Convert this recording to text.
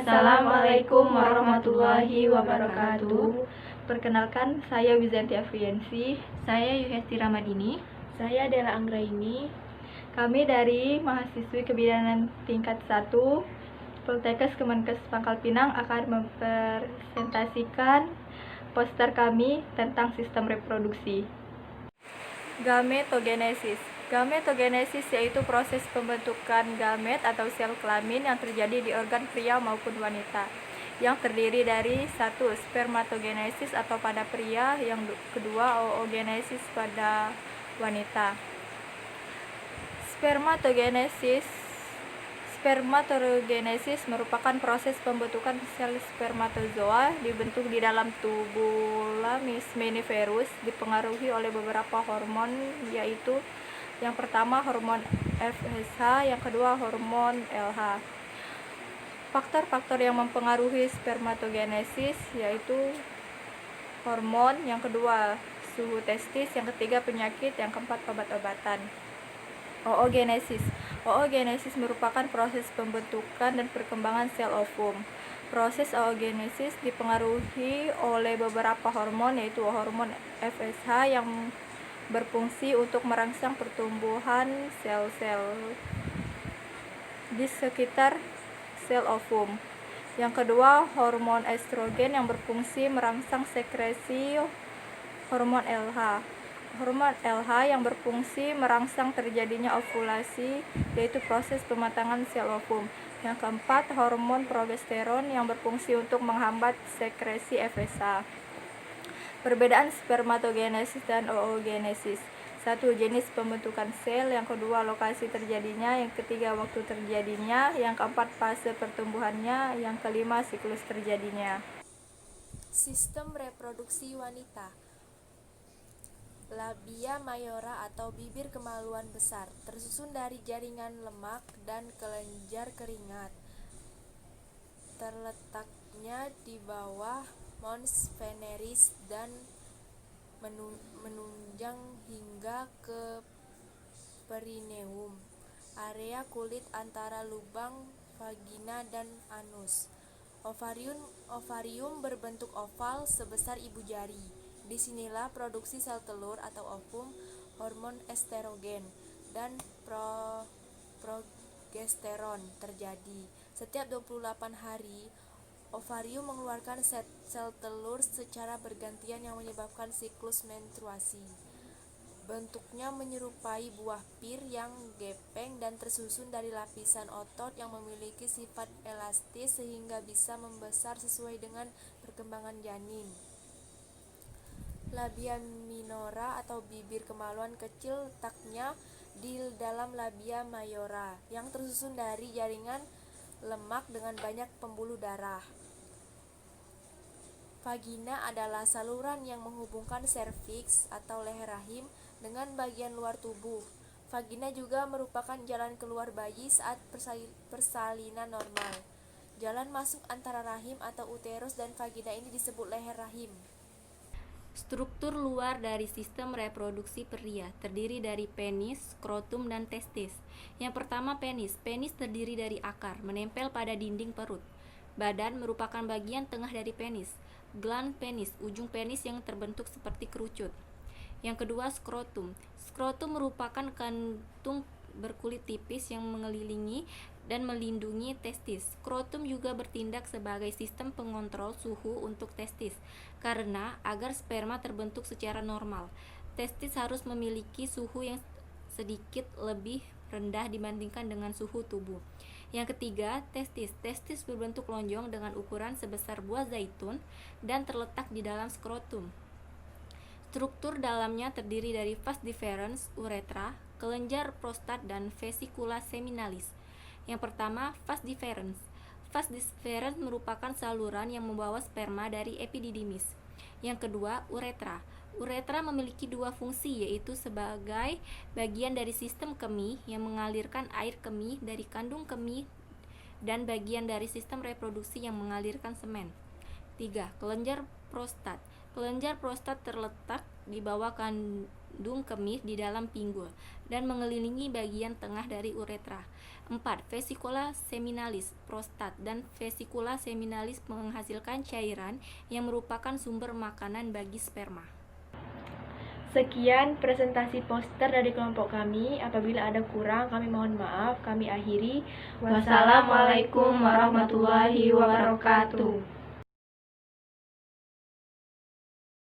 Assalamualaikum warahmatullahi wabarakatuh. Perkenalkan, saya Wizanti Afriansi. Saya Yuhesti Ramadini. Saya Dela Anggraini. Kami dari mahasiswi kebidanan tingkat 1 Poltekkes Kemenkes Pangkal Pinang akan mempresentasikan poster kami tentang sistem reproduksi. Gametogenesis. Gametogenesis yaitu proses pembentukan gamet atau sel kelamin yang terjadi di organ pria maupun wanita, yang terdiri dari 1. Spermatogenesis atau pada pria, yang kedua oogenesis pada wanita. Spermatogenesis merupakan proses pembentukan sel spermatozoa dibentuk di dalam tubula seminiferus, dipengaruhi oleh beberapa hormon, yaitu yang pertama hormon FSH, yang kedua hormon LH. Faktor-faktor yang mempengaruhi spermatogenesis yaitu hormon, yang kedua suhu testis, yang ketiga penyakit, yang keempat obat-obatan. Oogenesis. Oogenesis merupakan proses pembentukan dan perkembangan sel ovum. Proses oogenesis dipengaruhi oleh beberapa hormon, yaitu hormon FSH yang berfungsi untuk merangsang pertumbuhan sel-sel di sekitar sel ovum. Yang kedua, hormon estrogen yang berfungsi merangsang sekresi hormon LH. Hormon LH yang berfungsi merangsang terjadinya ovulasi, yaitu proses pematangan sel ovum. Yang keempat, hormon progesteron yang berfungsi untuk menghambat sekresi FSH. Perbedaan spermatogenesis dan oogenesis. 1. Jenis pembentukan sel, yang kedua lokasi terjadinya, yang ketiga waktu terjadinya, yang keempat fase pertumbuhannya, yang kelima siklus terjadinya. Sistem reproduksi wanita. Labia mayora atau bibir kemaluan besar, tersusun dari jaringan lemak dan kelenjar keringat. Terletaknya di bawah mons veneris dan menunjang hingga ke perineum, area kulit antara lubang vagina dan anus. Ovarium berbentuk oval sebesar ibu jari. Disinilah produksi sel telur atau ovum, hormon estrogen dan progesteron terjadi. Setiap 28 hari, ovarium mengeluarkan sel telur secara bergantian yang menyebabkan siklus menstruasi. Bentuknya menyerupai buah pir yang gepeng dan tersusun dari lapisan otot yang memiliki sifat elastis sehingga bisa membesar sesuai dengan perkembangan janin. Labia minora atau bibir kemaluan kecil letaknya di dalam labia mayora yang tersusun dari jaringan lemak dengan banyak pembuluh darah. Vagina adalah saluran yang menghubungkan serviks atau leher rahim dengan bagian luar tubuh. Vagina juga merupakan jalan keluar bayi saat persalinan normal. Jalan masuk antara rahim atau uterus dan vagina ini disebut leher rahim. Struktur luar dari sistem reproduksi pria terdiri dari penis, skrotum, dan testis. Yang pertama penis. Penis terdiri dari akar, menempel pada dinding perut. Badan merupakan bagian tengah dari penis. Gland penis, ujung penis yang terbentuk seperti kerucut. Yang kedua skrotum. Skrotum merupakan kantung berkulit tipis yang mengelilingi dan melindungi testis. Skrotum juga bertindak sebagai sistem pengontrol suhu untuk testis, karena agar sperma terbentuk secara normal, testis harus memiliki suhu yang sedikit lebih rendah dibandingkan dengan suhu tubuh. Yang ketiga, testis. Testis berbentuk lonjong dengan ukuran sebesar buah zaitun dan terletak di dalam skrotum. Struktur dalamnya terdiri dari vas deferens, uretra, kelenjar prostat, dan vesicula seminalis. Yang pertama, vas deferens. Vas deferens merupakan saluran yang membawa sperma dari epididymis. Yang kedua, uretra. Uretra memiliki dua fungsi, yaitu sebagai bagian dari sistem kemih yang mengalirkan air kemih dari kandung kemih dan bagian dari sistem reproduksi yang mengalirkan semen. 3. Kelenjar prostat. Kelenjar prostat terletak di bawah kandung kemih di dalam pinggul dan mengelilingi bagian tengah dari uretra. 4. Vesikula seminalis, prostat dan vesikula seminalis menghasilkan cairan yang merupakan sumber makanan bagi sperma. Sekian presentasi poster dari kelompok kami. Apabila ada kurang, kami mohon maaf. Kami akhiri. Wassalamualaikum warahmatullahi wabarakatuh.